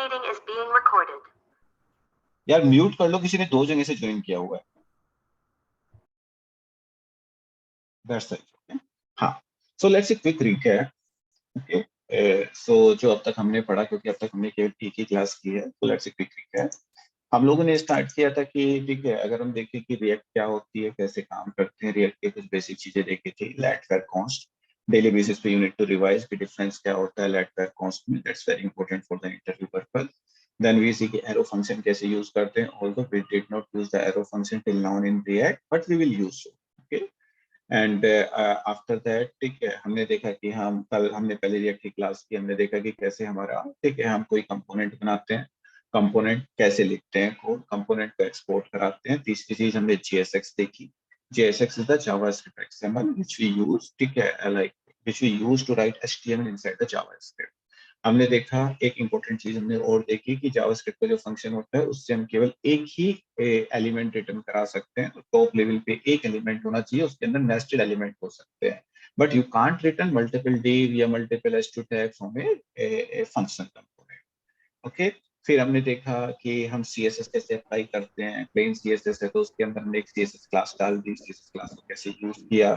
meeting is being recorded. यार mute कर लो, किसी ने 2 जगह से ज्वाइन किया हुआ है। That's it. Okay? हाँ, so let's a quick recap. Okay. So जो अब तक हमने पढ़ा, क्योंकि अब तक हमने केवल एक ही क्लास की है, तो let's a quick recap. हम लोगों ने स्टार्ट किया था कि ठीक है, अगर हम देखें कि रिएक्ट क्या होती है, कैसे काम करते हैं, रिएक्ट के कुछ बेसिक चीजें देखी थी। Let var const, daily basis पे यूनिट टू रिवाइज कि डिफरेंस क्या होता है लेट वेर कॉन्स्ट में, that's very important for the interview purpose. Then we see कि एरो फंक्शन कैसे यूज करते हैं, although we did not use the arrow function till now in React, but we will use so. Okay, and after that ठीक है, हमने देखा कि हमने पहले रिएक्ट की क्लास की, हमने देखा कि कैसे हमारा ठीक है, हम कोई कंपोनेंट बनाते हैं, कंपोनेंट कैसे लिखते हैं, कोड कंपोनेंट को एक्सपोर्ट कराते हैं। तीसरी चीज हमने JSX देखी। JSX is the JavaScript XML which we use, ठीक है, like which we use to write HTML inside the JavaScript. हमने देखा एक इंपॉर्टेंट चीज हमने और देखी कि जावास्क्रिप्ट का जो फंक्शन होता है उससे हम केवल एक ही एलिमेंट रिटर्न करा सकते हैं। तो टॉप लेवल पे एक एलिमेंट होना चाहिए, उसके अंदर नेस्टेड एलिमेंट हो सकते हैं, but you can't return multiple div या multiple h2 tag from a function component. Okay, फिर हमने देखा कि हम CSS कैसे अप्लाई करते हैं। प्लेन CSS है तो उसके अंदर हमने एक CSS क्लास डाल दी, CSS क्लास को कैसे यूज किया।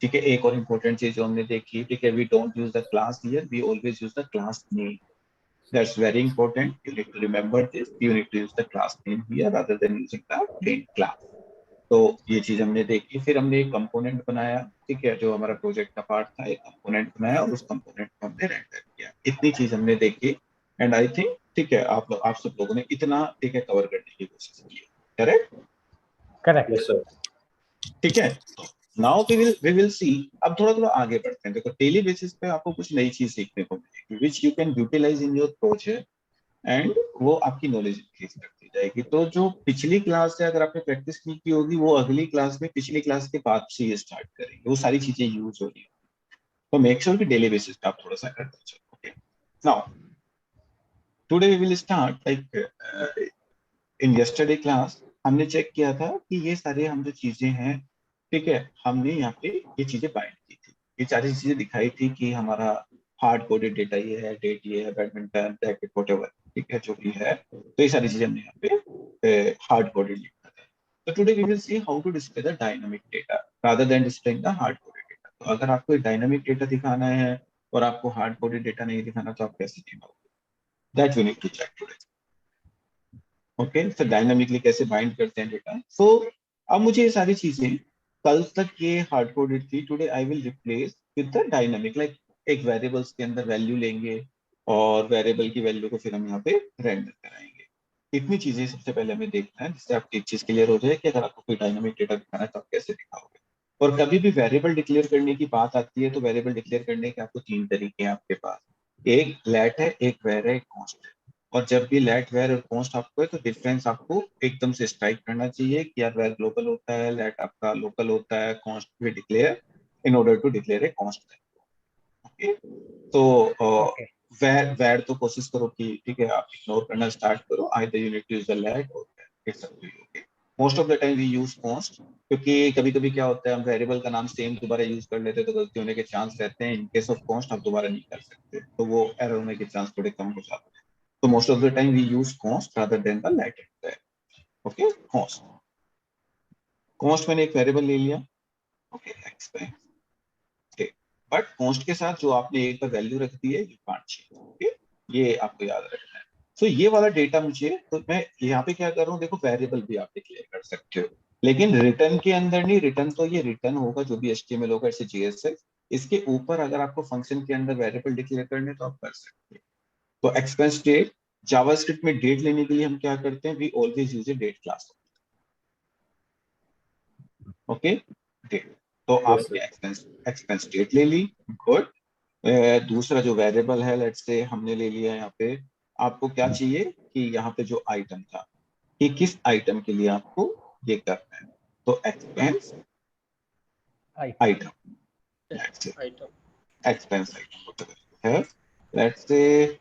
ठीक है, एक और इम्पोर्टेंट चीज जो हमने देखी, ठीक है, we don't use the class here, we always use the class name. That's very important, you need to remember this, you need to use the class name here rather than using the plain class. तो ये चीज हमने देखी। फिर हमने एक component बनाया, ठीक है, जो हमारा प्रोजेक्ट का पार्ट था, एक कंपोनेंट बनाया और उस कंपोनेंट को हमने रेंडर किया। इतनी चीज हमने देखी, एंड आई थिंक ठीक है, आप सब लोगों ने इतना ठीक है कवर करने की कोशिश की है। करेक्ट? करेक्ट। Yes sir. ठीक है, नाउ वी विल सी। अब थोड़ा थोड़ा आगे बढ़ते हैं। देखो, डेली बेसिस पे आपको कुछ नई चीज सीखने को मिलेगी which you can utilise in your project, and वो आपकी नॉलेज इंक्रीज करती जाएगी। तो जो पिछली क्लास है, अगर आपने प्रैक्टिस नहीं की होगी, वो अगली क्लास में पिछली क्लास के बाद से ये स्टार्ट करेंगे, वो सारी चीजें यूज हो रही है। तो मेक श्योर कि डेली बेसिस पे आप थोड़ा सा करते चलो। Okay, now today we will start like in yesterday class हमने चेक किया था कि ये सारे हम जो चीजें हैं, ठीक है, हमने यहाँ पे ये चीजें बाइंड की थी। ये सारी चीजें दिखाई थी कि हमारा हार्ड कोडेड डेटा ये है, डेट ये है, बैडमिंटन रैकेट व्हाटएवर, ठीक है, जो भी है। तो ये सारी चीजें हमने यहाँ पे हार्ड कोडेड लिखा था। तो today we will see how to display the dynamic data rather than displaying the hard coded data. तो अगर आपको एक डायनामिक डेटा दिखाना है और आपको हार्ड कोडेड डेटा नहीं दिखाना, तो आप कैसे दिखाओगे? That we need to check today. Okay, तो डायनामिकली कैसे बाइंड करते हैं डेटा। सो अब मुझे ये सारी चीजें, कल तक ये हार्ड कोडेड थी, today I will replace with the dynamic. Like एक वेरिएबल्स के अंदर वैल्यू लेंगे और वेरिएबल की वैल्यू को फिर हम यहाँ पे रेंडर कराएंगे। इतनी चीजें सबसे पहले हमें देखना है, जिससे आपकी एक चीज क्लियर हो जाए कि अगर आपको कोई डायनामिक डेटा दिखाना है तो आप कैसे दिखाओगे। और कभी भी वेरिएबल डिक्लेयर करने की बात आती है तो वेरिएबल डिक्लेयर करने के आपको 3 तरीके हैं आपके पास। एक लेट है, एक वेर है, एक कॉन्स्ट है। और जब भी लेट वेर और कॉन्स्ट आपको है तो डिफरेंस आपको एकदम से स्ट्राइक करना चाहिए कि यार वेर ग्लोबल होता है, लेट आपका लोकल होता है, कॉन्स्ट भी declare in order to declare a const. Okay, तो वेर तो कोशिश करो कि ठीक है आप इग्नोर करना स्टार्ट करो, either you need to use the let और it's up to you. Okay, most of the time we use const, क्योंकि कभी कभी क्या होता है हम वेरिएबल का नाम सेम दोबारा यूज कर लेते हैं तो गलती होने के चांस रहते हैं। इन केस ऑफ कॉन्स्ट आप दोबारा नहीं कर सकते, तो वो एरर होने के चांस थोड़े कम हो जाते हैं। So most of the time we use const rather than the latent there. Okay, const. Const मैंने एक वेरिएबल ले लिया, okay, expense. Okay, but const के साथ जो आपने एक पर वैल्यू रख दी है, you can't change. Okay, ये आपको याद रखना है। So ये वाला डेटा मुझे, तो मैं यहाँ पे क्या कर रहा हूँ, देखो वेरिएबल भी आप डिक्लेयर कर सकते हो, लेकिन रिटर्न के अंदर नहीं। रिटर्न तो ये रिटर्न होगा जो भी HTML होगा, इससे JSX। इसके ऊपर अगर आपको फंक्शन के अंदर वेरिएबल डिक्लेयर करने तो आप कर सकते हैं। तो एक्सपेंस डेट, जावास्क्रिप्ट में डेट लेने के लिए हम क्या करते हैं, we always use a date class. Okay, date, तो आपने एक्सपेंस डेट ले ली, गुड। दूसरा जो वेरिएबल है, लेट्स से हमने ले लिया यहाँ पे, आपको क्या चाहिए कि यहाँ पे जो आइटम था कि किस आइटम के लिए आपको ये करना है, तो एक्सपेंस आइटम, एक्सपेंस आइटम है, लेट्स से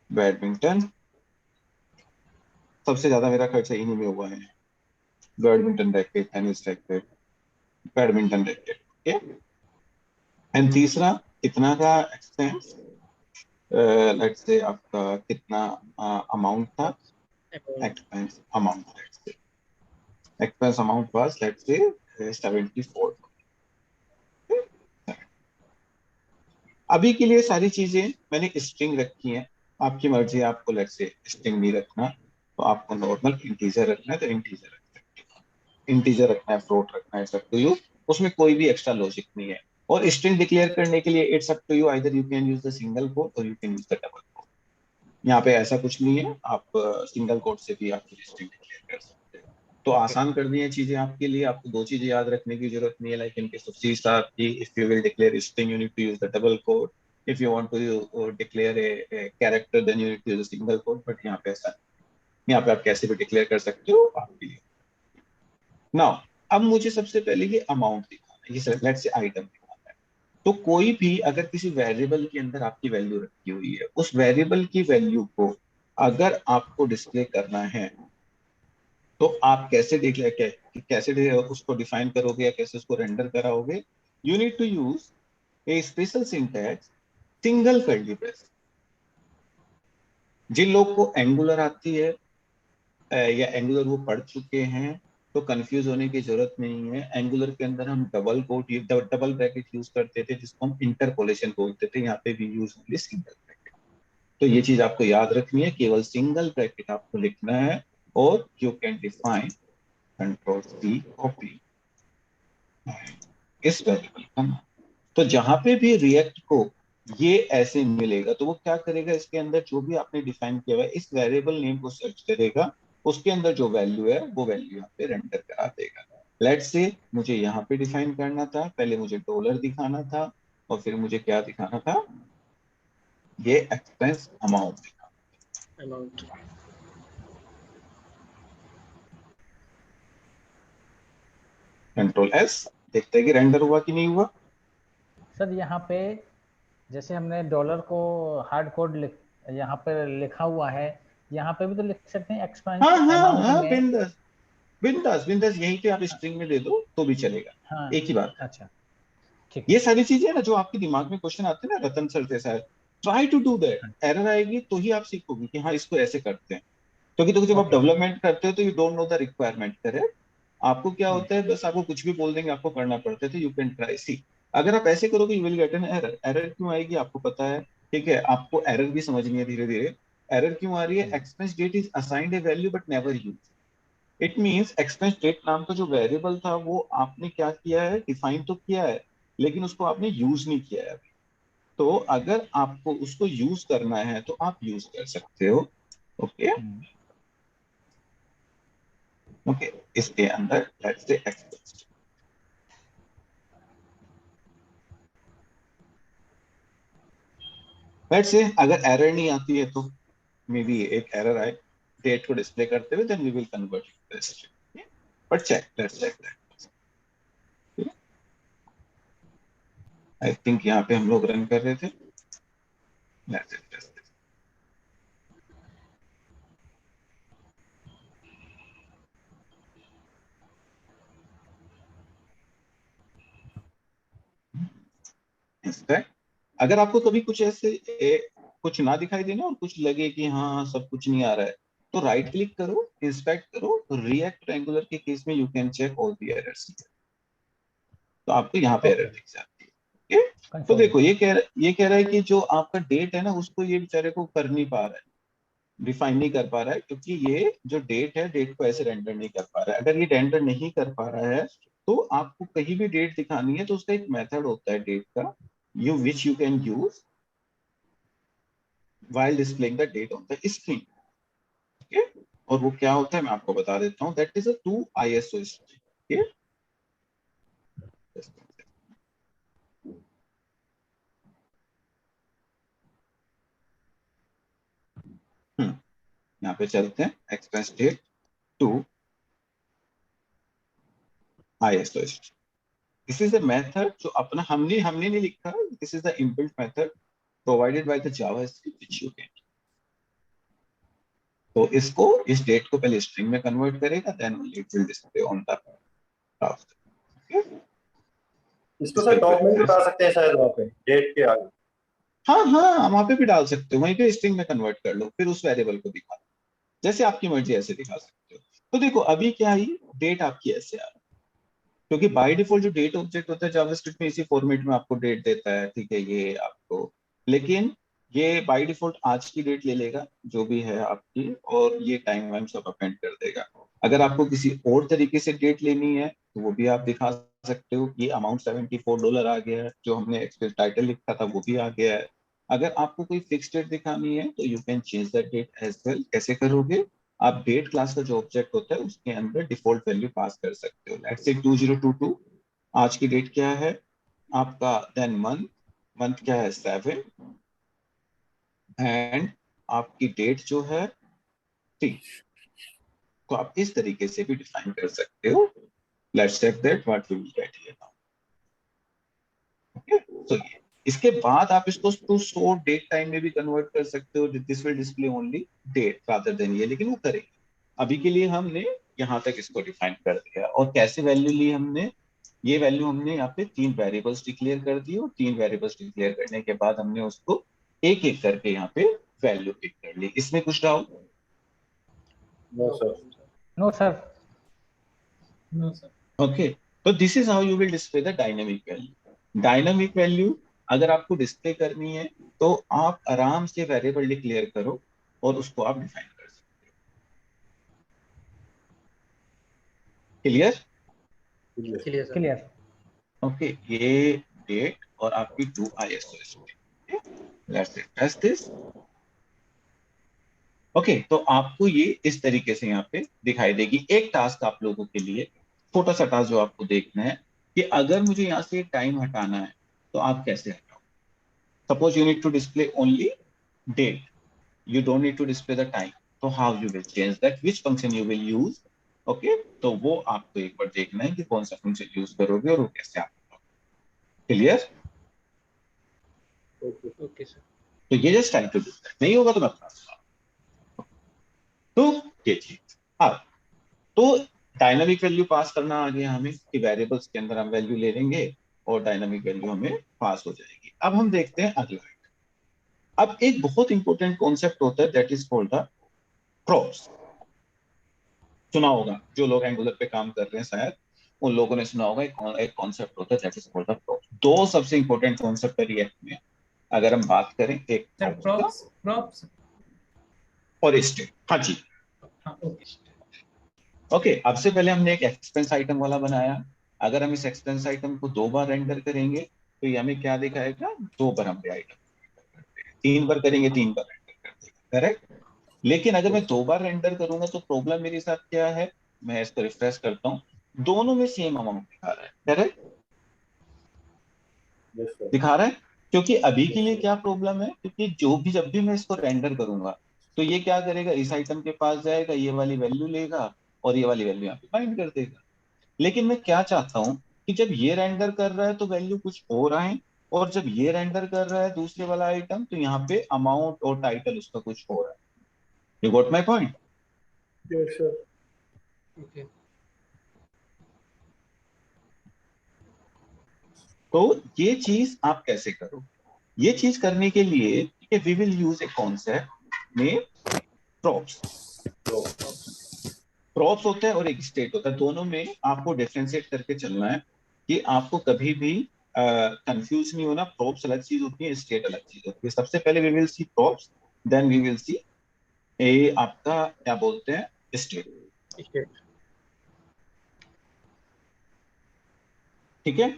बैडमिंटन। सबसे ज्यादा मेरा खर्चा इन्हीं में हुआ है, badminton racket, tennis racket, badminton racket. Okay, and तीसरा इतना का एक्सपेंस, लेट्स से आपका कितना अमाउंट था, amount. Expense amount, let's say expense amount was let's say 74। अभी के लिए सारी चीजें मैंने स्ट्रिंग रखी हैं, आपकी मर्जी है, आपको लेट्स से स्ट्रिंग नहीं रखना तो आपको नॉर्मल इंटीजर रखना है तो इंटीजर रख सकते हो, इंटीजर रखना है, फ्लोट रखना है, सब टू यू, उसमें कोई भी एक्स्ट्रा लॉजिक नहीं है। और स्ट्रिंग डिक्लेयर करने के लिए it's up to you, either you can use the single quote और you can use the double quote. यहाँ पे ऐसा कुछ नहीं है, आप सिंगल कोड से भी आपकी स्ट्रिंग डिक्लेयर कर सकते हो। तो ओके। आसान कर दी है चीजें आपके लिए, आपको दो चीजें याद रखने की जरूरत नहीं है, like in case of C sharp की if you will declare string you need to use the double quote, if you want to declare a character then you need to use a single quote, but यहाँ पे ऐसा नहीं, यहाँ पे आप कैसे भी डिक्लेयर कर सकते हो आपके लिए। नाउ अब मुझे सबसे पहले ये अमाउंट दिखाना है, ये लेट्स से आइटम दिखाना है। तो कोई भी अगर किसी वेरिएबल के अंदर आपकी वैल्यू रखी हुई है, उस वेरिएबल की वैल्यू को अगर आपको डिस्प्ले करना है तो आप कैसे उसको डिफाइन करोगे या कैसे उसको रेंडर कराओगे? You need to use a special syntax, single curly brace. जिन लोग को एंगुलर आती है या एंगुलर वो पढ़ चुके हैं तो कंफ्यूज होने की जरूरत नहीं है। एंगुलर के अंदर हम डबल ब्रैकेट यूज करते थे जिसको हम इंटरपोलेशन बोलते थे, यहाँ पे भी यूज होंगे सिंगल ब्रैकेट। तो ये चीज आपको याद रखनी है, केवल सिंगल ब्रैकेट आपको लिखना है और you can define control C copy इस वेरिएबल का नाम। तो जहां पे भी रिएक्ट को ये ऐसे मिलेगा तो वो क्या करेगा, इसके अंदर जो भी आपने डिफाइन किया हुआ है इस वेरिएबल नेम को सर्च करेगा, उसके अंदर जो वैल्यू है वो वैल्यू यहाँ पे रेंडर करा देगा। लेट्स से मुझे यहाँ पे डिफाइन करना था, पहले मुझे डॉलर दिखाना था और फिर मुझे क्या दिखाना था, ये एक्सपेंस अमाउंट दिखाना। अमाउंट। कंट्रोल एस, देखते हैं कि रेंडर हुआ कि नहीं हुआ। सर यहाँ पे जैसे हमने डॉलर को हार्ड कोड यहाँ पे लिखा हुआ है, यहाँ पे भी तो लिख सकते हैं एक्सपेंस हाँ हाँ अमाउंट हाँ, में। बिंदास बिंदास बिंदास, यहीं पे आप स्ट्रिंग में दे दो तो भी चलेगा, हाँ। एक ही बात है। अच्छा, ठीक है। ये सारी चीजें ना जो आपके दिमाग में क्वेश्चन आते हैं ना रतन सर जैसा, ट्राई टू डू दैट। हाँ, एरर आएगी तो ही आप सीखोगे कि हाँ इसको ऐसे करते हैं, क्योंकि तो जब आप ओके। डेवलपमेंट करते हो तो you don't know the requirement correct. आपको क्या हम्म, होता है, बस आपको कुछ भी बोल देंगे, आपको करना पड़ता है, तो यू कैन ट्राई सी। अगर आप ऐसे करोगे you will get an error. Error क्यों आएगी आपको पता है, ठीक है, आपको एरर भी समझनी है धीरे धीरे। एरर क्यों आ रही है, hmm, expense date is assigned a value but never use. It means expense date नाम का जो वेरिएबल था वो आपने क्या किया है, डिफाइन तो किया है लेकिन उसको आपने यूज नहीं किया है। तो अगर आपको उसको यूज करना है तो आप यूज कर सकते हो। ओके हम्म। ओके, इसके अंदर let's say expense, let's say अगर एरर नहीं आती है तो मे बी एक एरर आए डेट को डिस्प्ले करते हुए, then we will convert this. But check, let's check that. I think यहाँ पे हम लोग रन कर रहे थे, लेट्स इंस्पेक्ट। अगर आपको कभी कुछ ऐसे कुछ ना दिखाई देना और कुछ लगे कि हाँ सब कुछ नहीं आ रहा है तो राइट क्लिक करो, इंस्पेक्ट करो, रिएक्ट ट्रायंगुलर के केस में you can check all the errors. तो आपको यहाँ पे एरर ओके। दिख जाती है। ओके, तो कंसोल। देखो ये कह रहा है कि जो आपका डेट है ना उसको ये बेचारे को कर नहीं पा रहा है, डिफाइन नहीं कर पा रहा है, क्योंकि ये जो डेट है डेट को ऐसे रेंडर नहीं कर पा रहा है। अगर ये रेंडर नहीं कर पा रहा है तो आपको कहीं भी डेट दिखानी है तो उसका एक मेथड होता है डेट का, you which you can use while displaying the date on the screen. Okay? और वो क्या होता है मैं आपको बता देता हूँ, that is a 2 ISO string। okay? यहाँ पे चलते हैं, express date 2 ISO string। This is a method जो अपना हमने हमने नहीं लिखा, this is the inbuilt method provided by the JavaScript which you can. तो इसको इस डेट को पहले स्ट्रिंग में कन्वर्ट करेगा, then it will display on the browser. इसको सर डॉक्यूमेंट बता सकते हैं शायद वहाँ पे डेट के आगे। हाँ हाँ, वहां पे भी डाल सकते हो, वहीं पे स्ट्रिंग में कन्वर्ट कर लो, फिर उस वेरिएबल को दिखा दो, जैसे आपकी मर्जी ऐसे दिखा सकते हो। तो देखो अभी क्या है, डेट आपकी ऐसे आ रही है, क्योंकि बाय डिफॉल्ट जो डेट ऑब्जेक्ट होता है जावास्क्रिप्ट में इसी फॉर्मेट में आपको डेट देता है, ठीक है, ये आपको, लेकिन ये बाय डिफॉल्ट आज की डेट ले लेगा जो भी है आपकी, और ये टाइम वाइम सब अपेंड कर देगा। अगर आपको किसी और तरीके से डेट लेनी है तो वो भी आप दिखा सकते हो, ये अमाउंट $74 आ गया है, जो हमने एक्सपेंस टाइटल लिखा था वो भी आ गया है। अगर आपको कोई फिक्स डेट दिखानी है तो you can change the date as well. कैसे करोगे, आप डेट क्लास का जो ऑब्जेक्ट होता है उसके अंदर डिफॉल्ट वैल्यू पास कर सकते हो। लेट्स से 2022, आज की डेट क्या है आपका, देन मंथ, मंथ क्या है 7, एंड आपकी डेट जो है 3। तो आप इस तरीके से भी डिफाइन कर सकते हो। Let's check that what we will get here now. Okay, तो ये इसके बाद आप इसको टू स्टोर डेट टाइम में भी कन्वर्ट कर सकते हो, this will display only date rather than ये, लेकिन वो करेंगे। अभी के लिए हमने यहाँ तक इसको डिफाइन कर दिया, और कैसे वैल्यू ली हमने, ये वैल्यू हमने यहाँ पे 3 वेरिएबल्स डिक्लेयर कर दी, और 3 वेरिएबल्स डिक्लेयर करने के बाद हमने उसको एक एक करके यहाँ पे वैल्यू पिक कर ली। इसमें कुछ doubt? No sir. No sir. No sir. Okay, तो this is how you will display the dynamic value. Dynamic value अगर आपको डिस्प्ले करनी है तो आप आराम से वेरिएबल डिक्लेयर करो और उसको आप डिफाइन कर सकते हो। Clear? Clear sir. Clear. Okay, ये डेट और आपकी 2 ISO string, let's test this. Okay, तो आपको ये इस तरीके से यहाँ पे दिखाई देगी। एक टास्क आप लोगों के लिए, छोटा सा टास्क जो आपको देखना है, कि अगर मुझे यहाँ से टाइम हटाना है तो आप कैसे हटाओ। Suppose you need to display only date, you don't need to display the time, so how you will change that, which function you will use? Okay, तो वो आपको एक बार देखना है कि कौन सा फंक्शन यूज करोगे और वो कैसे आप। क्लियर? Okay sir. तो ये just time to do that, नहीं होगा तो मैं बता दूंगा। तो ये चीज, हाँ, तो डायनामिक वैल्यू पास करना आ गया हमें, कि वेरिएबल्स के अंदर हम वैल्यू ले लेंगे और डायनामिक वैल्यू हमें पास हो जाएगी। अब हम देखते हैं अगला। अब एक बहुत इंपॉर्टेंट कॉन्सेप्ट होता है, that is called the props. सुना होगा, जो लोग एंगुलर पे काम कर रहे हैं शायद उन लोगों ने सुना होगा, एक कॉन्सेप्ट होता है that is called the props. दो सबसे इंपॉर्टेंट कॉन्सेप्ट है रिएक्ट में, अगर हम बात करें, एक सर प्रॉप्स का प्रॉप्स प्रॉप्स। और स्टेट। हाँ जी। हाँ ओके। ओके, अब से पहले हमने एक एक्सपेंस आइटम वाला बनाया। अगर हम इस एक्सपेंस आइटम को 2 बार रेंडर करेंगे तो ये हमें क्या दिखाएगा, 2 बार हम आइटम, 3 बार करेंगे 3 बार रेंडर कर देगा, करेक्ट। लेकिन अगर मैं 2 बार रेंडर करूंगा तो प्रॉब्लम मेरे साथ क्या है, मैं इसको रिफ्रेश करता हूँ, दोनों में सेम अमाउंट दिखा रहा है, करेक्ट, दिखा रहा है। क्योंकि अभी के लिए क्या प्रॉब्लम है, क्योंकि जो भी जब भी मैं इसको रेंडर करूंगा तो ये क्या करेगा, इस आइटम के पास जाएगा, ये वाली वैल्यू लेगा और ये वाली वैल्यू यहाँ पे फाइंड कर देगा। लेकिन मैं क्या चाहता हूँ कि जब ये रेंडर कर रहा है तो वैल्यू कुछ और आए, और जब ये रेंडर कर रहा है दूसरे वाला आइटम तो यहाँ पे अमाउंट और टाइटल उसका कुछ और है। You got my point? Yes sir. Okay. तो ये चीज आप कैसे करो, ये चीज करने के लिए we will use a concept में प्रॉप्स। प्रॉप्स होता है और एक स्टेट होता है, दोनों में आपको डिफरेंशिएट करके चलना है कि आपको कभी भी कंफ्यूज नहीं होना। प्रॉप्स अलग चीज होती है, स्टेट अलग चीज होती है। सबसे पहले we will see props, then we will see a आपका क्या बोलते हैं, स्टेट। स्टेट। ठीक है,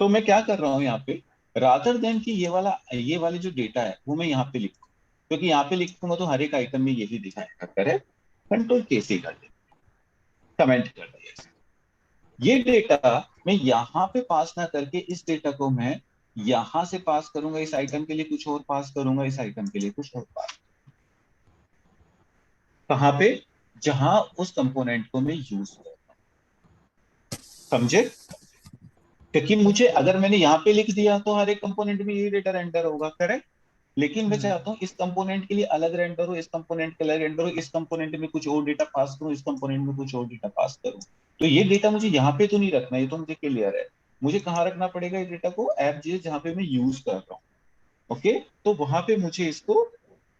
तो मैं क्या कर रहा हूँ यहाँ पे, रादर देन कि ये वाले जो डेटा है वो मैं यहाँ पे लिखूँ, क्योंकि यहाँ पे लिखूंगा तो हर एक आइटम में यही दिखाएगा, करेक्ट। कंट्रोल कैसे कर दिया, कमेंट कर दिया। ये डेटा मैं यहाँ पे पास ना करके इस डेटा को मैं यहाँ से पास करूंगा, इस आइटम के लिए कुछ और पास करूंगा, इस आइटम के लिए कुछ और पास। कहाँ पे, जहां उस कंपोनेंट को मैं यूज करता हूँ, समझे। क्योंकि मुझे अगर मैंने यहाँ पे लिख दिया तो हर एक कंपोनेंट में यही डेटा रेंडर होगा, करेक्ट। लेकिन मैं चाहता हूँ इस कंपोनेंट के लिए अलग रेंडर हो, इस कंपोनेंट के अलग रेंडर हो, इस कंपोनेंट में कुछ और डेटा पास करूँ, इस कंपोनेंट में कुछ और डेटा पास करूँ। तो ये डेटा मुझे यहाँ पे तो नहीं रखना, ये तो मुझे क्लियर है। मुझे कहाँ रखना पड़ेगा ये डेटा को, ऐप जी जहाँ पे मैं यूज कर रहा हूँ। ओके, तो वहां पे मुझे इसको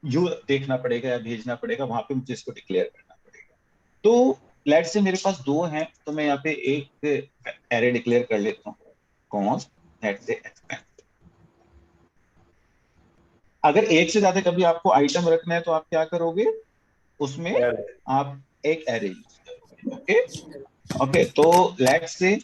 यू देखना पड़ेगा या भेजना पड़ेगा, वहां पे मुझे इसको डिक्लेयर करना पड़ेगा। तो लेट्स से मेरे पास दो हैं, तो मैं यहाँ पे एक एरे डिक्लेयर कर लेता हूँ, कॉन्स्ट लेट्स से एक्सपेंस। अगर एक से ज्यादा कभी आपको आइटम रखना है तो आप क्या करोगे, उसमें आप एक एरे यूज करोगे। ओके ओके, तो लेट्स से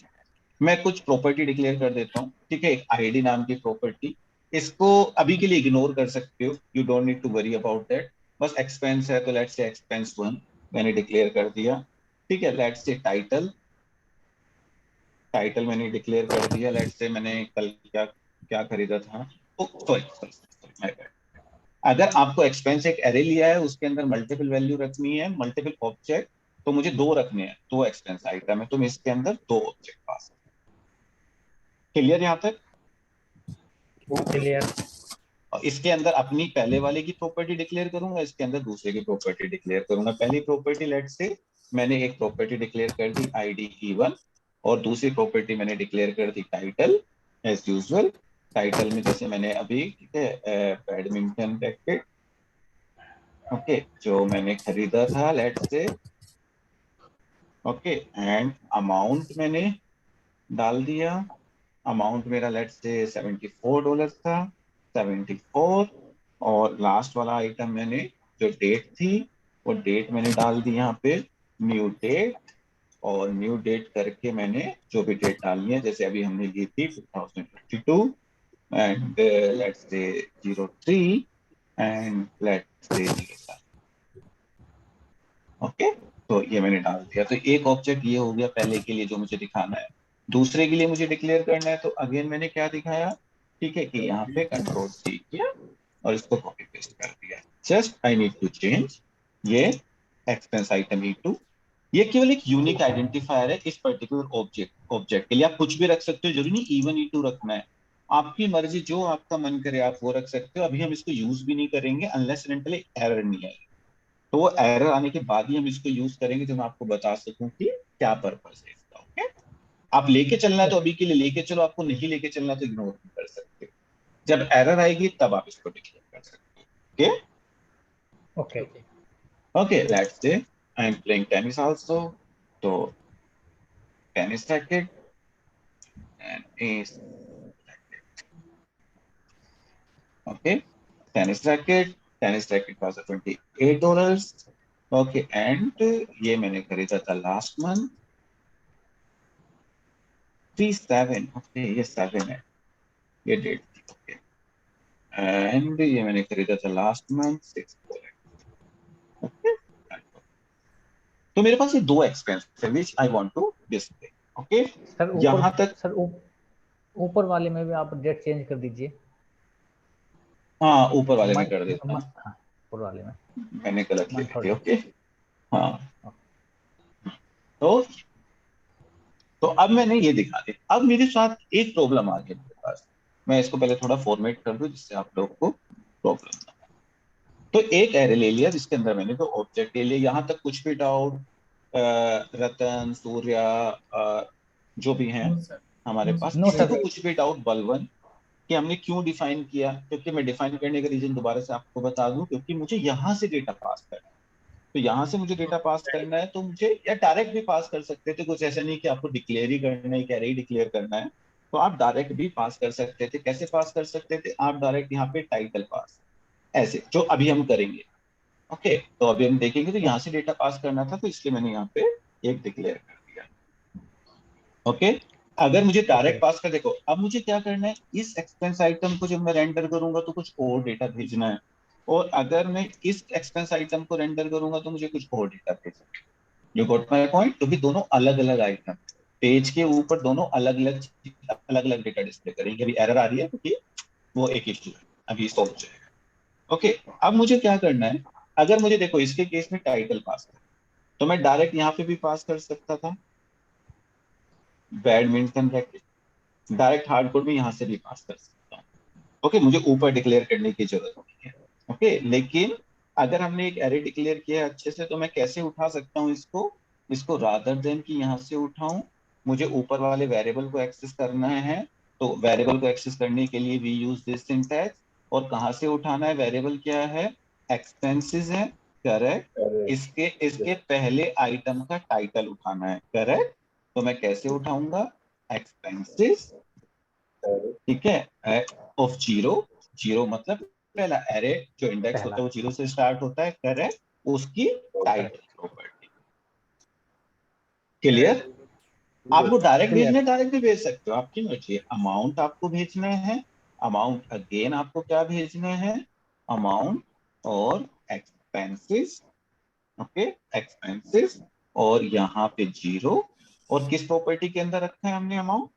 मैं कुछ प्रॉपर्टी डिक्लेयर कर देता हूँ, ठीक है, एक आईडी नाम की प्रॉपर्टी। इसको अभी के लिए इग्नोर कर सकते हो, you don't need to worry about that. बस एक्सपेंस है तो लेट्स से एक्सपेंस 1 मैंने डिक्लेयर कर दिया, ठीक है। लेट्स से टाइटल, टाइटल मैंने डिक्लेयर कर दिया। लेट्स से मैंने कल क्या क्या खरीदा था, सॉरी, अगर आपको एक्सपेंस एक एरे लिया है, उसके अंदर मल्टीपल वैल्यू रखनी है, मल्टीपल ऑब्जेक्ट, तो मुझे दो रखने हैं, दो एक्सपेंस आइटम है, तो मैं इसके अंदर दो ऑब्जेक्ट पास। क्लियर यहाँ तक? क्लियर। और इसके अंदर अपनी पहले वाले की प्रॉपर्टी डिक्लेयर करूंगा, इसके अंदर दूसरे की प्रॉपर्टी डिक्लेयर करूंगा। पहली प्रॉपर्टी लेट्स से मैंने एक प्रॉपर्टी डिक्लेयर कर दी आईडी E1, और दूसरी प्रॉपर्टी मैंने डिक्लेयर कर दी टाइटल एज यूजुअल। टाइटल में जैसे मैंने अभी, ठीक है, बैडमिंटन रैकेट, ओके, जो मैंने खरीदा था let's say, okay, and amount मैंने डाल दिया। अमाउंट मेरा लेट्स से $74 था, 74। और लास्ट वाला आइटम मैंने, जो डेट थी, वो डेट मैंने डाल दी यहाँ पे, न्यू डेट। और न्यू डेट करके मैंने जो भी डेट डालनी है, जैसे अभी हमने ली थी 2022, and let's say 03, and let's say 07। Okay, तो ये मैंने डाल दिया। तो एक ऑब्जेक्ट ये हो गया पहले के लिए जो मुझे दिखाना है। दूसरे के लिए मुझे डिक्लेयर करना है, तो अगेन मैंने क्या दिखाया, ठीक है, कि यहाँ पे कंट्रोल C किया और इसको कॉपी पेस्ट कर दिया। Just I need to change ये एक्सपेंस आइटम E2। ये केवल एक यूनिक आइडेंटिफायर है इस पर्टिकुलर ऑब्जेक्ट के लिए। आप कुछ भी रख सकते हो, जरूरी नहीं E1 E2 रखना है, आपकी मर्जी, जो आपका मन करे आप वो रख सकते हो। अभी हम इसको यूज भी नहीं करेंगे अनलेस एंड अनटिल एरर नहीं आए, तो वो एरर आने के बाद ही हम इसको यूज करेंगे, जो मैं आपको बता सकूं कि क्या पर्पस है इसका। ओके, आप लेके चलना है तो अभी के लिए लेके चलो, आपको नहीं लेके चलना तो इग्नोर नहीं कर सकते। जब एरर आएगी तब आप इसको डिक्लेयर कर सकते हो। Okay okay. Okay. Okay, let's say I am playing tennis also, तो tennis racket and S, okay, tennis racket, tennis racket cost $28। Okay, and ये मैंने खरीदा था लास्ट मंथ 37। ओके, ये 7 है, ये डेट थी। ओके, एंड ये मैंने खरीदा था लास्ट मंथ 6। ओके, तो मेरे पास ये दो एक्सपेंस है which I want to display. Okay, sir ऊपर, यहां तक, सर ऊपर वाले में भी आप डेट चेंज कर दीजिए। हाँ, ऊपर वाले में मंथ, कर देता हूँ, हाँ ऊपर वाले में मैंने गलत ले मंथ ली और थी। डेट। ओके, हाँ, तो अब मैंने ये दिखा दिया। अब मेरे साथ एक प्रॉब्लम आ गई मेरे पास, मैं इसको पहले थोड़ा फॉर्मेट कर दूं जिससे आप लोगों को प्रॉब्लम ना। तो एक एरे ले लिया जिसके अंदर मैंने तो ऑब्जेक्ट ले लिया। यहां तक कुछ भी डाउट, रतन, सूर्या, जो भी हैं नो सर। हमारे नो पास, नो किसी सर। सर। को कुछ भी डाउट, बलवन, कि हमने क्यों डिफाइन किया? क्योंकि मैं डिफाइन करने का रीजन दोबारा से आपको बता दूं, क्योंकि मुझे यहाँ से डेटा पास करना है। तो यहाँ से मुझे डेटा पास करना है, तो मुझे, या डायरेक्ट भी पास कर सकते थे, कुछ ऐसा नहीं कि आपको डिक्लेयर ही करना है, एक एरे ही डिक्लेयर करना है, तो आप डायरेक्ट भी पास कर सकते थे। कैसे पास कर सकते थे? आप डायरेक्ट यहाँ पे टाइटल पास, ऐसे, जो अभी हम करेंगे। ओके, तो अभी हम देखेंगे, तो यहाँ से डेटा पास करना था, तो इसलिए मैंने यहाँ पे एक डिक्लेयर कर दिया। ओके, अगर मुझे ओके। डायरेक्ट पास कर, देखो अब मुझे क्या करना है, इस एक्सपेंस आइटम को जब मैं रेंडर करूंगा तो कुछ और डेटा भेजना है, और अगर मैं इस एक्सपेंस आइटम को रेंडर करूंगा तो मुझे कुछ और डेटा भेजना है। You got my point? क्योंकि दोनों अलग अलग आइटम, पेज के ऊपर दोनों अलग अलग डेटा डिस्प्ले करेंगे। अभी एरर आ रही है क्योंकि वो एक इश्यू है, अभी सॉल्व हो जाएगा। ओके, अब मुझे क्या करना है, अगर मुझे, देखो इसके केस में टाइटल पास कर, तो मैं डायरेक्ट यहाँ पे भी पास कर सकता था, बैडमिंटन रैकेट, डायरेक्ट हार्डकोड में यहाँ से भी पास कर सकता हूँ। ओके, मुझे ऊपर डिक्लेयर करने की जरूरत नहीं है। ओके, लेकिन अगर हमने एक एरे डिक्लेयर किया है अच्छे से, तो मैं कैसे उठा सकता हूँ इसको रादर देन कि यहाँ से उठाऊं, मुझे ऊपर वाले वेरिएबल को एक्सेस करना है। तो वेरिएबल को एक्सेस करने के लिए वी यूज दिस सिंटैक्स, और कहाँ से उठाना है, वेरिएबल क्या है, एक्सपेंसेस है, करेक्ट। इसके इसके पहले आइटम का टाइटल उठाना है, करेक्ट। तो मैं कैसे उठाऊंगा, एक्सपेंसेस, ठीक है, ऑफ जीरो, जीरो मतलब पहला एरे जो इंडेक्स होता है वो जीरो से स्टार्ट होता है, करेक्ट, उसकी टाइटल प्रॉपर्टी। क्लियर। आपको डायरेक्ट भेजना है, डायरेक्ट भी भेज सकते हो, आपकी मर्जी है। अमाउंट आपको भेजना है, अमाउंट अगेन आपको क्या भेजना है, अमाउंट और एक्सपेंसेस, ओके, एक्सपेंसेस, और यहाँ पे जीरो, और किस प्रॉपर्टी के अंदर रखा है हमने अमाउंट,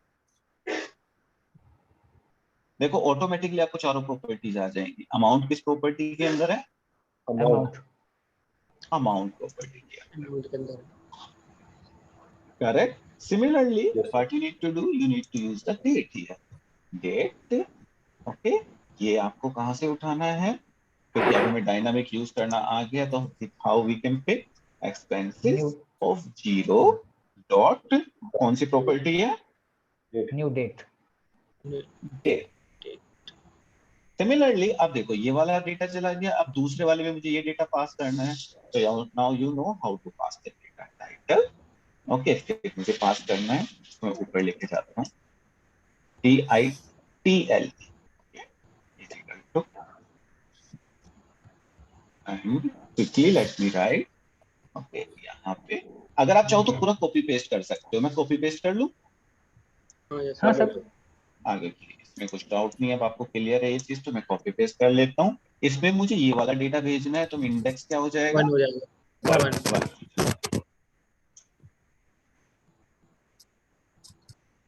देखो ऑटोमेटिकली आपको चारों प्रॉपर्टीज आ जाएंगी। अमाउंट किस प्रॉपर्टी के अंदर है, अमाउंट अमाउंट प्रॉपर्टी के अंदर, अमाउंट के अंदर। Correct. Similarly, what you need to do, you need to use the date here. Date, okay, ये आपको कहां से उठाना है, क्योंकि अब हमें डायनामिक यूज करना आ गया, तो how we can pick expenses of zero dot, कौन सी प्रॉपर्टी है, न्यू डेट। डेट। सिमिलरली अब देखो ये वाला डेटा चला गया, अब दूसरे वाले में मुझे ये डेटा पास करना है, तो now you know how to pass the data, title, okay, फिर मुझे पास करना है, मैं ऊपर लेके जाता हूँ, TITL, and quickly let me write, okay, यहाँ पे अगर आप चाहो तो पूरा कॉपी पेस्ट कर सकते हो, मैं कॉपी पेस्ट कर लूँ हाँ सर। आगे के लिए, इसमें कुछ डाउट नहीं है, अब आपको क्लियर है ये चीज, तो मैं कॉपी पेस्ट कर लेता हूँ। इसमें मुझे ये वाला डेटा भेजना है, तो इंडेक्स क्या हो जाएगा, 1 हो जाएगा, 1।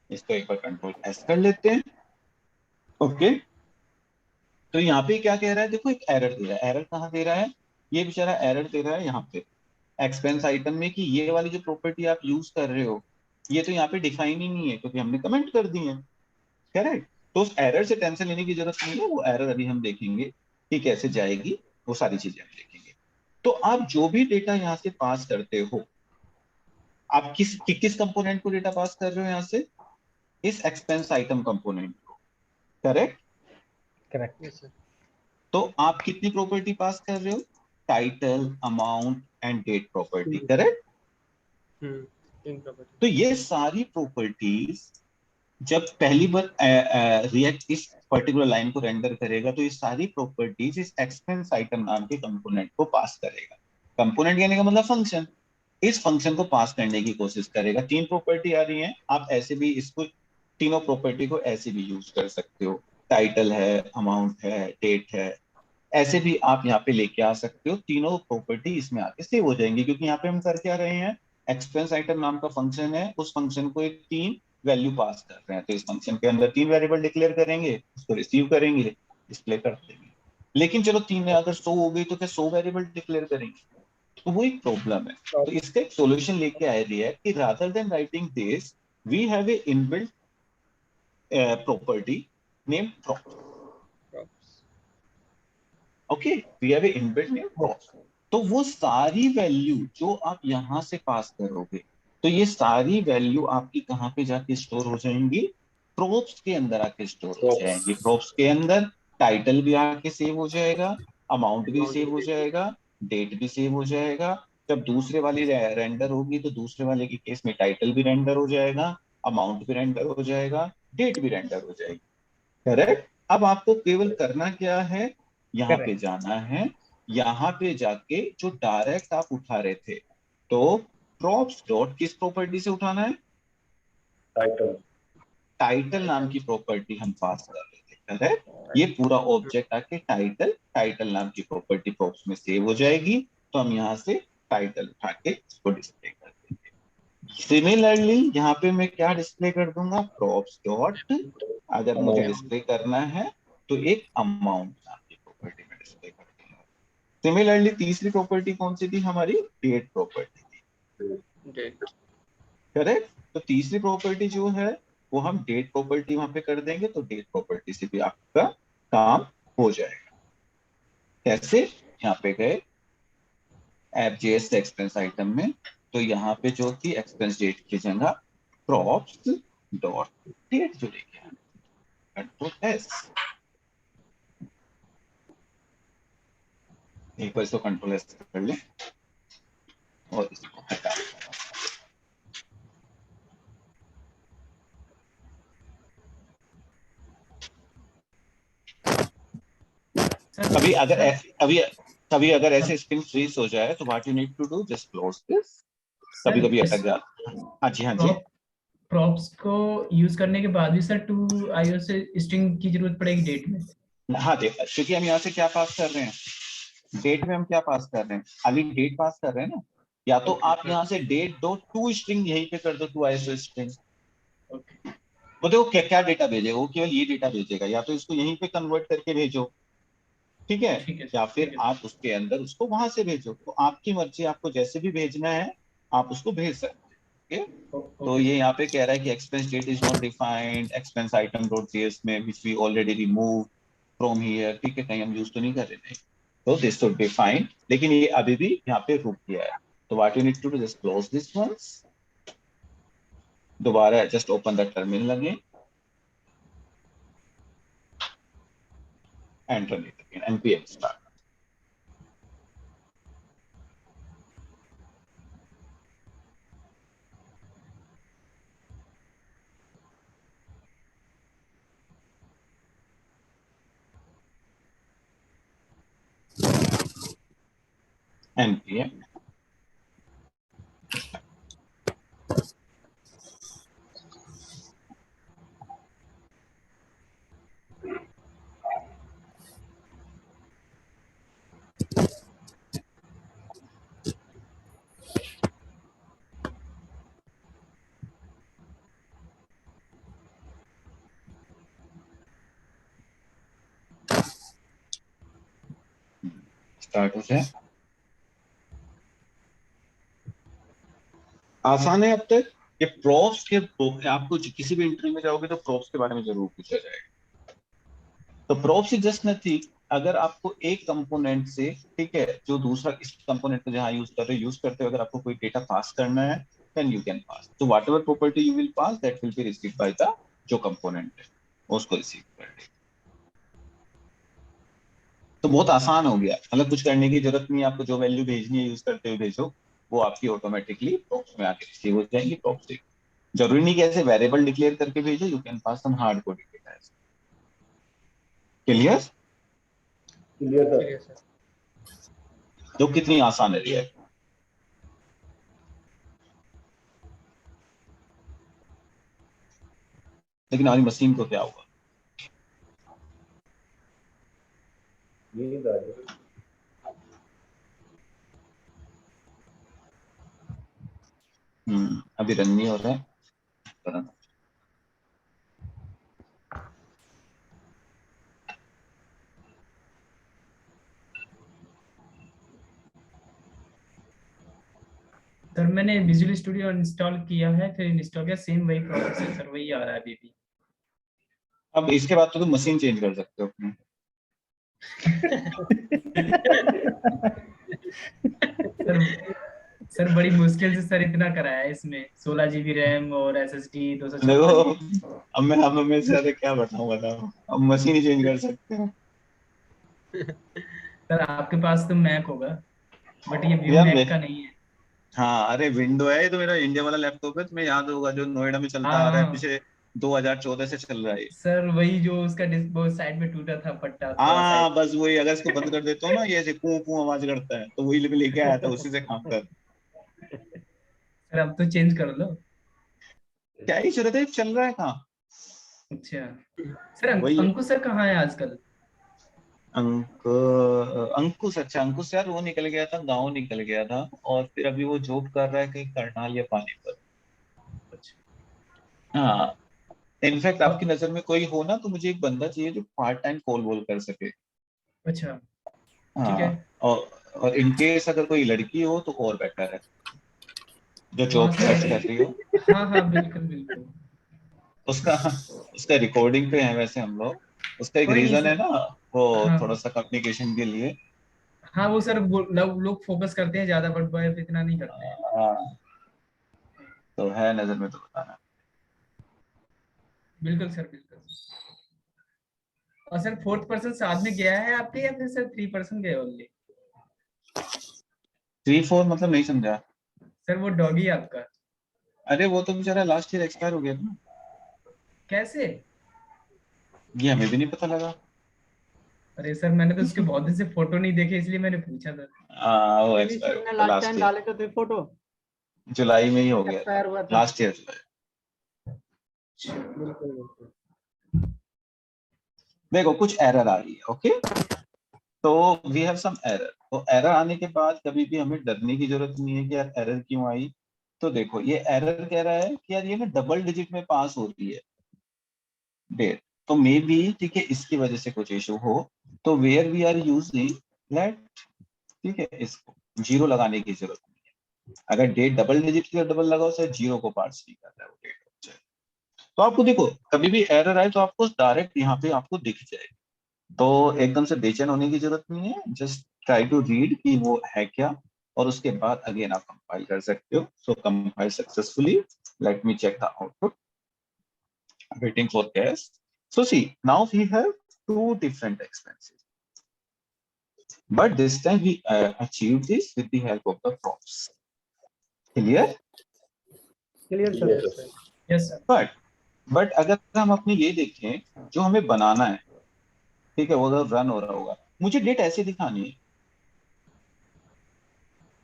इसको एक बार कंट्रोल एस कर लेते हैं, ओके। तो यहाँ पे क्या कह रहा है, देखो एक एरर दे रहा है, एरर कहाँ दे रहा है, ये बेचारा एरर दे रहा है यहाँ पे एक्सपेंस आइटम में, कि ये वाली जो प्रॉपर्टी आप यूज कर रहे हो ये तो यहाँ पे डिफाइन ही नहीं है, क्योंकि हमने कमेंट कर दी है, करेक्ट। तो उस एरर से टेंशन लेने की जरूरत नहीं है, वो एरर अभी हम देखेंगे कि कैसे जाएगी, वो सारी चीजें हम देखेंगे। तो आप जो भी डेटा यहाँ से पास करते हो, आप किस कंपोनेंट को डेटा पास कर रहे हो यहाँ से, इस एक्सपेंस आइटम कंपोनेंट को, करेक्ट। करेक्ट। Yes sir. तो आप कितनी प्रॉपर्टी पास कर रहे हो, title, amount and date property, hmm. Correct. तीन प्रॉपर्टी। तो ये सारी प्रॉपर्टीज जब पहली बार रिएक्ट इस पर्टिकुलर लाइन को रेंडर करेगा, तो ये सारी प्रॉपर्टीज इस एक्सपेंस आइटम नाम के कंपोनेंट को पास करेगा। कंपोनेंट कहने का मतलब फंक्शन, इस फंक्शन को पास करने की कोशिश करेगा। तीन प्रॉपर्टी आ रही हैं, आप ऐसे भी इसको, तीनों प्रॉपर्टी को ऐसे भी यूज कर सकते हो, टाइटल है, अमाउंट है, डेट है, ऐसे भी आप यहाँ पे लेके आ सकते हो। तीनों प्रॉपर्टी इसमें आके सेव हो जाएंगी, क्योंकि यहाँ पे हम कर क्या रहे हैं, एक्सपेंस आइटम नाम का फंक्शन है, उस फंक्शन को एक तीन वैल्यू पास कर रहे हैं, तो इस फंक्शन के अंदर तीन वेरिएबल डिक्लेयर करेंगे, उसको रिसीव करेंगे, डिस्प्ले कर देंगे। लेकिन चलो तीन में अगर 100 हो गई, तो क्या 100 वेरिएबल डिक्लेयर करेंगे, तो वो एक प्रॉब्लम है। तो इसका एक सोल्यूशन लेके आए रिएक्ट कि rather than writing this, we have a inbuilt property name prop, okay, we have a inbuilt name prop. तो वो सारी वैल्यू जो आप यहां से पास करोगे, तो ये सारी वैल्यू आपकी कहाँ पे जाके स्टोर हो जाएंगी, प्रोप्स के अंदर आके स्टोर हो जाएंगी। प्रोप्स के अंदर टाइटल भी आके सेव हो जाएगा, अमाउंट भी सेव हो जाएगा, डेट भी सेव हो जाएगा। जब दूसरे वाली रेंडर होगी, तो दूसरे वाले के केस में टाइटल भी रेंडर हो जाएगा, अमाउंट भी रेंडर हो जाएगा, डेट भी रेंडर हो जाएगी, करेक्ट। अब आपको केवल करना क्या है, यहाँ पे करेक्ट। जाना है, यहाँ पे जाके जो डायरेक्ट आप उठा रहे थे, तो प्रॉप्स डॉट किस प्रॉपर्टी से उठाना है, टाइटल, टाइटल नाम की प्रॉपर्टी हम पास कर रहे थे, करेक्ट। ये पूरा ऑब्जेक्ट आके टाइटल, टाइटल नाम की प्रॉपर्टी प्रॉप्स में सेव हो जाएगी, तो हम यहाँ से टाइटल उठा के इसको डिस्प्ले कर देंगे। सिमिलरली यहाँ पे मैं क्या डिस्प्ले कर दूंगा, प्रॉप्स डॉट, अगर मुझे डिस्प्ले करना है तो एक अमाउंट नाम की प्रॉपर्टी में डिस्प्ले कर दूंगा। सिमिलरली तीसरी प्रॉपर्टी कौन सी थी हमारी, डेट प्रॉपर्टी थी, डेट। करेक्ट। तो तीसरी प्रॉपर्टी जो है वो हम डेट प्रॉपर्टी वहां पे कर देंगे, तो डेट प्रॉपर्टी से भी आपका काम हो जाएगा। कैसे, यहाँ पे गए एफजेएस एक्सपेंस आइटम में, तो यहाँ पे जो थी एक्सपेंस डेट की जगह प्रॉप्स डॉट डेट जो लेके आए, कंट्रोल एस, एक बार इसको कंट्रोल एस कर ले और इसको हटा। अभी अगर कभी अगर ऐसे स्क्रीन फ्रीज हो जाए तो what you need to do, just close this. कभी कभी अटक जाता है। हाँ जी, हाँ जी। प्रॉप्स को यूज करने के बाद भी सर टू आईओ से स्ट्रिंग की जरूरत पड़ेगी डेट में? हाँ देखा, क्योंकि हम यहाँ से क्या पास कर रहे हैं, डेट में हम क्या पास कर रहे हैं, खाली डेट पास कर रहे हैं ना। या तो आप यहाँ से डेट दो, टू स्ट्रिंग यहीं पे कर दो, टू आईएसओ स्ट्रिंग। ओके, वो देखो क्या क्या डेटा भेजेगा, वो केवल ये डेटा भेजेगा, या तो इसको यहीं पे कन्वर्ट करके भेजो, ठीक है, ठीक है या ठीक फिर है। आप उसके अंदर उसको वहां से भेजो, तो आपकी मर्जी, आपको जैसे भी भेजना है आप उसको भेज सकते हैं। तो ओके ये सर। यहाँ पे कह रहा है कि expense date is not defined expense item dot JS में which we already remove from here, ठीक है, कहीं हम यूज तो नहीं कर रहे थे, तो दिस शुड बी फाइन। लेकिन ये अभी भी यहाँ पे रुक गया है, तो what you need to do, just close this once, दोबारा just open the terminal again and run it again, npm start। npm start हो जाए। आसान है अब तक। ये प्रॉप्स के, आपको किसी भी इंटरव्यू में जाओगे तो प्रॉप्स के बारे में जरूर पूछा जाएगा। तो प्रॉप्स इज जस्ट नथिंग, अगर आपको एक कंपोनेंट से, ठीक है, जो दूसरा इस कंपोनेंट को जहां यूज कर रहे हो, यूज करते हो, अगर आपको कोई डेटा पास करना है, देन यू कैन पास, तो what ever property you will pass that will be received by the जो कंपोनेंट है, उसको रिसीव कर लेगा। तो बहुत आसान हो गया, मतलब कुछ करने की जरूरत नहीं है आपको, जो वैल्यू भेजनी है यूज करते हुए भेजो, वो आपकी ऑटोमेटिकली प्रॉप्स में आके रिसीव हो जाएंगी। प्रॉप्स से जरूरी नहीं कि ऐसे वेरिएबल डिक्लेयर करके भेजो, you can pass some hard coded data. Clear? Clear sir. ठीक है सर। तो कितनी आसान है रिएक्ट। लेकिन हमारी मशीन को क्या हुआ? नींद आ रही है। अभी रन नहीं हो रहा है, करना। सर मैंने विजुअल स्टूडियो इंस्टॉल किया है, फिर इंस्टॉल किया, सेम वही प्रोसेस है सर, वही आ रहा है अभी भी। अब इसके बाद तो तुम मशीन चेंज कर सकते हो अपनी। सर सर बड़ी मुश्किल से सर इतना कराया है इसमें, 16 GB रैम और SSD 256। देखो, अब मैं अब मैं से ज्यादा क्या बताऊं, बताओ, अब मशीन ही चेंज कर सकते हो। सर आपके पास तो मैक होगा, बट ये व्यू यार मैक का नहीं है। हाँ, अरे विंडो है, ये तो मेरा इंडिया वाला लैपटॉप है, तुम्हें याद होगा, जो नोएडा में चलता आ रहा है, हाँ पिछले 2014 से चल रहा है। सर वही जो उसका वो साइड में टूटा था पट्टा थोड़ा हाँ साइड। बस वही, अगर इसको बंद कर देता हूँ ना, ये ऐसे कू कू आवाज करता है, तो वही लेके आया था, उसी से काम कर। सर अब तो चेंज कर लो। क्या ही जरूरत है, चल रहा है कहाँ। अच्छा सर, वही है। अंकुश सर कहाँ है आजकल? अंक अंकुश, अच्छा अंकुश यार वो निकल गया था, गाँव निकल गया था, और फिर अभी वो जॉब कर रहा है कहीं करनाल या पानीपत। अच्छा। हाँ, इनफैक्ट आपकी और नजर में कोई हो ना, तो मुझे एक बंदा चाहिए जो पार्ट टाइम कॉल वॉल कर सके। अच्छा ठीक है। हाँ, और इन केस अगर कोई लड़की हो तो और बेटर है, जो हाँ जॉब सर्च कर रही हो। सर, हाँ हाँ बिल्कुल बिल्कुल। उसका उसका रिकॉर्डिंग पे है वैसे हम लोग, उसका एक कोई नहीं रीजन है सर। ना, वो हाँ थोड़ा सा कम्युनिकेशन के लिए। हाँ वो सर लोग फोकस करते हैं ज्यादा, बट बॉय इतना नहीं करते हैं। हाँ, तो है नजर में तो बताना। बिल्कुल सर बिल्कुल। और सर 4th पर्सन साथ में गया है आपके, या फिर सर 3 पर्सन गए ओनली? 3-4 मतलब नहीं समझा। सर वो डॉगी आपका अरे वो तो बेचारा लास्ट ईयर एक्सपायर हो गया था ना, कैसे? ये हमें भी नहीं पता लगा। अरे सर मैंने तो उसके बहुत दिन से फोटो नहीं देखे इसलिए मैंने पूछा था। वो सर एक्सपायर हो ने गया लास्ट लास्ट टाइम ईयर, डाले थे फोटो, जुलाई में ही हो गया था, एक्सपायर हुआ था। लास्ट ईयर जुलाई। बिल्कुल बिल्कुल। देखो कुछ एरर आ रही है, ओके, तो वी हैव सम एरर। तो एरर आने के बाद कभी भी हमें डरने की जरूरत नहीं है कि यार एरर क्यों आई। तो देखो ये एरर कह रहा है कि यार ये ना डबल डिजिट में पास हो रही है डेट, तो मे बी ठीक है इसकी वजह से कुछ इशू हो। तो where we are using let, ठीक है, इसको जीरो लगाने की जरूरत नहीं है। अगर डेट डबल डिजिट की डबल लगाओ तो जीरो को पार्स नहीं करता है वो डेट। तो आपको देखो कभी भी एरर आए तो आपको डायरेक्ट यहाँ पे आपको दिख जाए, तो एकदम से बेचैन होने की जरूरत नहीं है। जस्ट ट्राई टू रीड कि वो है क्या, और उसके बाद अगेन आप कंपाइल कर सकते हो। So compile successfully, let me check the output, waiting for cache. So see, now we have two different expenses, but this time we achieved this with the help of the prompts. Clear? Clear sir. Yes, sir. Yes sir. but अगर हम अपने ये देखें जो हमें बनाना है, ठीक है, वो अगर रन हो रहा होगा, मुझे डेट ऐसे दिखानी है,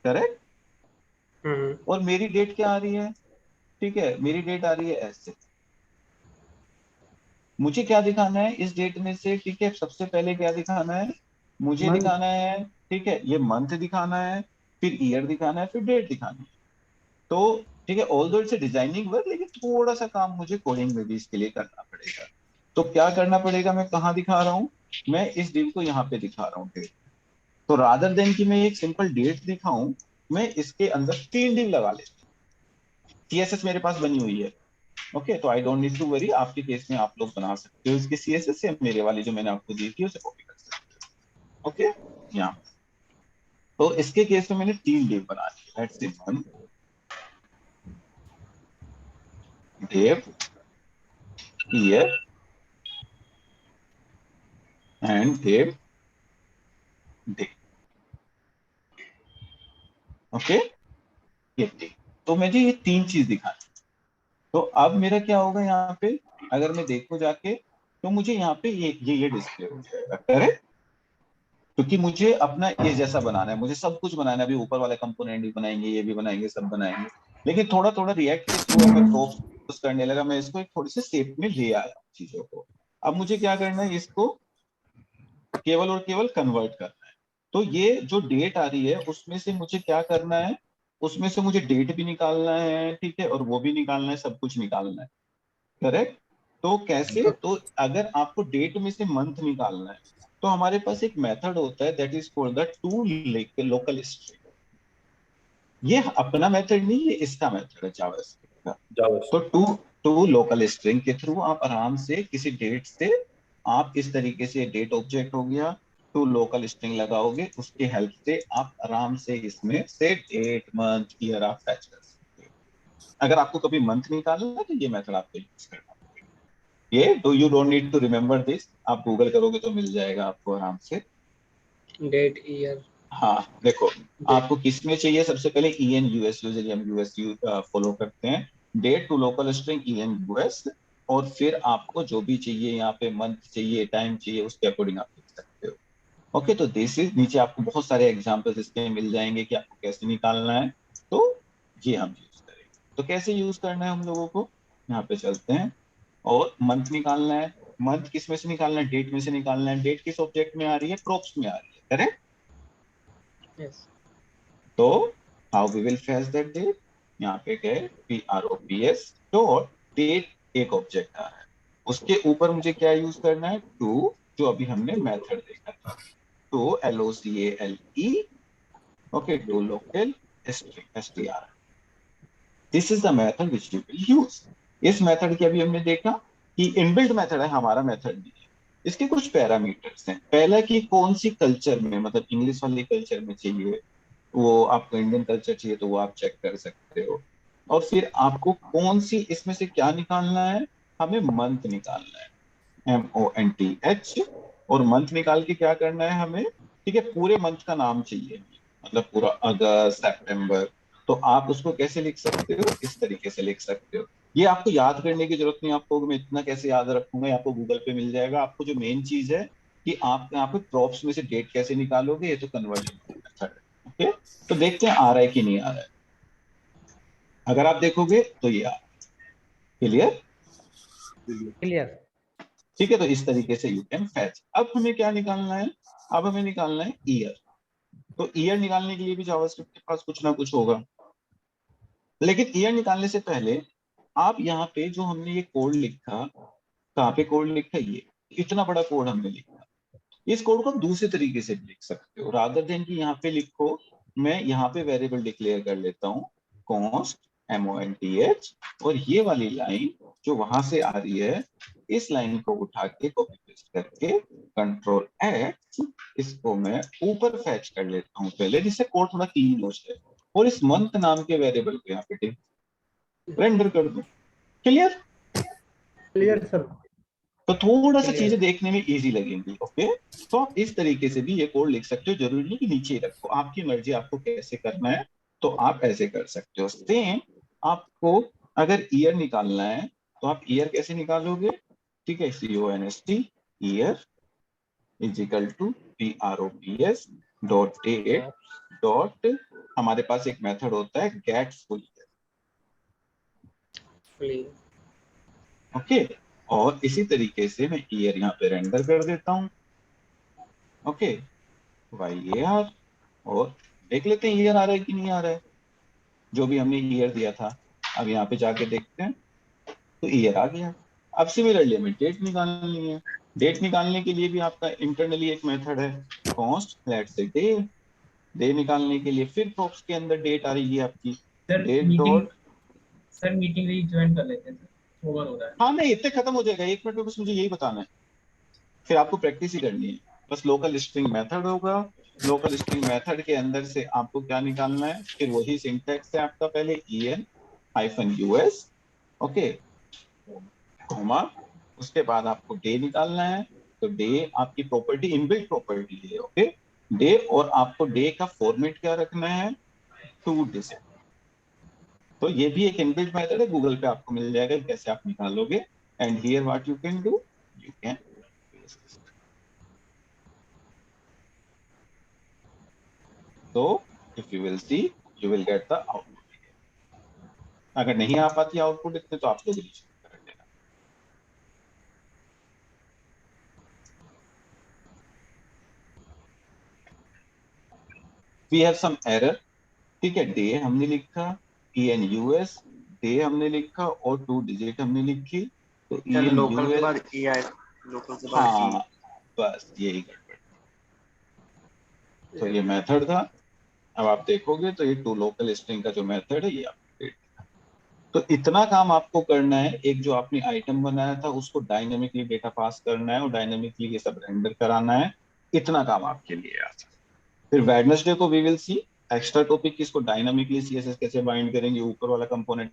करेक्ट, और मेरी डेट क्या आ रही है, ठीक है, मेरी डेट आ रही है ऐसे। मुझे क्या दिखाना है इस डेट में से, ठीक है, सबसे पहले क्या दिखाना है, मुझे Month. दिखाना है, ठीक है, ये मंथ दिखाना है, फिर ईयर दिखाना है, फिर डेट दिखानी है। तो ठीक है, ऑल्दो इट्स डिजाइनिंग वर्क, लेकिन थोड़ा सा काम मुझे कोडिंग में भी इसके लिए करना पड़ेगा। तो क्या करना पड़ेगा, मैं कहाँ दिखा रहा हूँ, मैं इस डिव को यहाँ पे दिखा रहा हूँ डेट। तो रादर देन कि मैं एक सिंपल डेट दिखाऊं, मैं इसके अंदर 3 डिव लगा लेता हूँ। सीएसएस मेरे पास बनी हुई है, ओके, तो I don't need to worry. आपके केस में आप लोग बना सकते हो इसके सीएसएस से, मेरे वाली जो मैंने आपको दी थी उसे कॉपी कर सकते हो, ओके। यहाँ तो इसके केस में मैंने 3 डिव बना लिए, let's say one div year and div day, okay, ये डिव। तो मुझे ये 3 चीज दिखानी। तो अब मेरा क्या होगा यहाँ पे, अगर मैं देखूं जाके, तो मुझे यहाँ पे ये डिस्प्ले हो जाएगा, करेक्ट, क्योंकि मुझे अपना ये जैसा बनाना है, मुझे सब कुछ बनाना है। अभी ऊपर वाले कंपोनेंट भी बनाएंगे, ये भी बनाएंगे, सब बनाएंगे, लेकिन थोड़ा थोड़ा रिएक्ट के थ्रू मैं प्रोप्स करने लगा, मैं इसको एक थोड़ी सी शेप में ले आया चीजों को। अब मुझे क्या करना है, इसको केवल और केवल कन्वर्ट करना है। तो ये जो डेट आ रही है उसमें से मुझे क्या करना है, उसमें से मुझे डेट भी निकालना है, ठीक है, और वो भी निकालना है, सब कुछ निकालना है, करेक्ट। तो कैसे, तो अगर आपको डेट में से मंथ निकालना है, तो हमारे पास एक मेथड होता है that is called the two local string. ये अपना मेथड नहीं, ये इसका मेथड है जावास्क्रिप्ट का। तो JavaScript. टू लोकल स्ट्रिंग के थ्रू आप आराम से किसी डेट से, आप इस तरीके से डेट ऑब्जेक्ट हो गया, टू लोकल स्ट्रिंग लगाओगे, उसकी हेल्प से आप आराम से इसमें से डेट मंथ ईयर आप फैच कर सकते हो। अगर आपको कभी मंथ निकालना है तो ये मेथड आपको यूज करना पड़ेगा। ये तो you don't need to remember this, आप गूगल करोगे तो मिल जाएगा आपको आराम से। डेट ईयर, हाँ देखो, आपको किस में चाहिए, सबसे पहले EN US, यूजुअली हम US फॉलो करते हैं, date to local string EN US, और फिर आपको जो भी चाहिए यहाँ पे, मंथ चाहिए, टाइम चाहिए, उसके अकॉर्डिंग आप लिख सकते हो। ओके, तो दिस इज, नीचे आपको बहुत सारे एग्जांपल्स इसके मिल जाएंगे कि आपको कैसे निकालना है। तो ये हम यूज करेंगे। तो कैसे यूज करना है हम लोगों को, यहाँ पे चलते हैं, और मंथ निकालना है। मंथ किस में से निकालना है, डेट में से निकालना है। डेट किस ऑब्जेक्ट में आ रही है, प्रोप्स में आ रही है, करेक्ट। यस, तो how we will fetch that date, यहाँ पे गए PROPS डॉट डेट, एक ऑब्जेक्ट आ रहा है, उसके ऊपर मुझे क्या यूज करना है, टू, जो अभी हमने मेथड देखा था, to LOCALE, okay, to local string STR। This is the method which you will use. इस मेथड की अभी हमने देखा कि इनबिल्ट मेथड है, हमारा मेथड नहीं है। इसके कुछ पैरामीटर्स हैं। पहला कि कौन सी कल्चर में, मतलब इंग्लिश वाले कल्चर में चाहिए, वो आपको इंडियन कल्चर चाहिए तो वो आप चेक कर सकते हो। और फिर आपको कौन सी इसमें से क्या निकालना है, हमें मंथ निकालना है, MONTH, और मंथ निकाल के क्या करना है हमें, ठीक है, पूरे मंथ का नाम चाहिए, मतलब पूरा अगस्त सितंबर, तो आप उसको कैसे लिख सकते हो, इस तरीके से लिख सकते हो। ये आपको याद करने की जरूरत नहीं, आपको मैं इतना कैसे याद रखूंगा, आपको गूगल पे मिल जाएगा। आपको जो मेन चीज है कि आप यहाँ पे प्रॉप्स में से डेट कैसे निकालोगे, ये तो कन्वर्जन मेथड है। ओके, तो देखते हैं आ रहा है कि नहीं आ रहा है। अगर आप देखोगे तो ये आ रहा है। क्लियर? क्लियर। ठीक है, तो इस तरीके से यू कैन फैच। अब हमें क्या निकालना है, अब हमें निकालना है ईयर। तो ईयर निकालने के लिए भी जावास्क्रिप्ट के पास कुछ ना कुछ होगा, लेकिन ईयर निकालने से पहले आप यहाँ पे जो हमने ये कोड लिखा, कहाँ पे कोड लिखा, ये इतना बड़ा कोड हमने लिखा, इस कोड को आप दूसरे तरीके से भी लिख सकते हो। रादर देन कि यहाँ पे लिखो, मैं यहाँ पे वेरिएबल डिक्लेयर कर लेता हूँ कॉन्स्ट MONTH, और ये वाली लाइन जो वहां से आ रही है, इस लाइन को उठा के कॉपी पेस्ट करके कंट्रोल X, इसको मैं ऊपर फैच कर लेता हूँ पहले, जिससे कोड थोड़ा क्लीन हो जाए, और इस मंथ नाम के वेरिएबल को यहाँ पे रेंडर कर दूं। क्लियर? Clear sir. तो थोड़ा सा Clear. चीजें देखने में इजी लगेंगी। ओके, तो आप इस तरीके से भी ये कोड लिख सकते हो, जरूरी नहीं कि नीचे ही रखो, आपकी मर्जी, आपको कैसे करना है तो आप ऐसे कर सकते हो। सेम आपको अगर ईयर निकालना है तो आप ईयर कैसे निकालोगे, ठीक है, CONST year is equal to PROPS dot date dot, हमारे पास एक मेथड होता है get full year. Fully. Okay, और इसी तरीके से मैं ईयर यहाँ पे रेंडर कर देता हूँ। ओके, YAR, और देख लेते हैं ईयर आ रहा है कि नहीं आ रहा है, जो भी हमने ईयर दिया था। अब यहाँ पे जाके देखते हैं तो ईयर आ गया। अब सिमिलरली हमें डेट निकालनी है। डेट निकालने के लिए भी आपका इंटरनली एक मेथड है const let's say day. Day निकालने के लिए फिर प्रॉप्स के अंदर डेट आ रही है आपकी, sir date meeting, dot. Sir meeting भी ज्वाइन कर लेते हैं सर, ओवर हो रहा है। हाँ नहीं, इतने खत्म हो जाएगा, 1 मिनट में बस मुझे यही बताना है, फिर आपको प्रैक्टिस ही करनी है। बस लोकल स्ट्रिंग मेथड होगा, लोकल स्ट्रिंग मेथड के अंदर से आपको क्या निकालना है, फिर वही सिंटैक्स है आपका, पहले EN-US, ओके, कॉमा, उसके बाद आपको डे निकालना है। तो डे आपकी प्रॉपर्टी, इनबिल्ट प्रॉपर्टी है, ओके, डे, और आपको डे का फॉर्मेट क्या रखना है, 2 डिजिट। तो ये भी एक इनबिल्ट मेथड है, गूगल पे आपको मिल जाएगा कैसे आप निकालोगे। And here what you can do, you can, so if you will see, you will get the output. अगर नहीं आ पाती आउटपुट इतने तो आप लोग रीचेक कर लेना। We have some error, ठीक है, डे हमने लिखा, EN-US, डे हमने लिखा, और 2 डिजिट हमने लिखी, तो लोकल के बाद EN-US, ई आए, लोकल के बाद हाँ बस यही गड़बड़। तो ये मेथड था। अब आप देखोगे तो ये टू लोकल स्ट्रिंग का जो मेथड है ये आपको, तो इतना काम आपको करना है। एक जो आपने आइटम बनाया था उसको डायनेमिकली डेटा पास करना है और डायनेमिकली ये सब रेंडर कराना है, इतना काम आपके लिए है। फिर वेडनेसडे को we will see extra topic, इसको डायनामिकली CSS कैसे बाइंड करेंगे, ऊपर वाला कंपोनेंट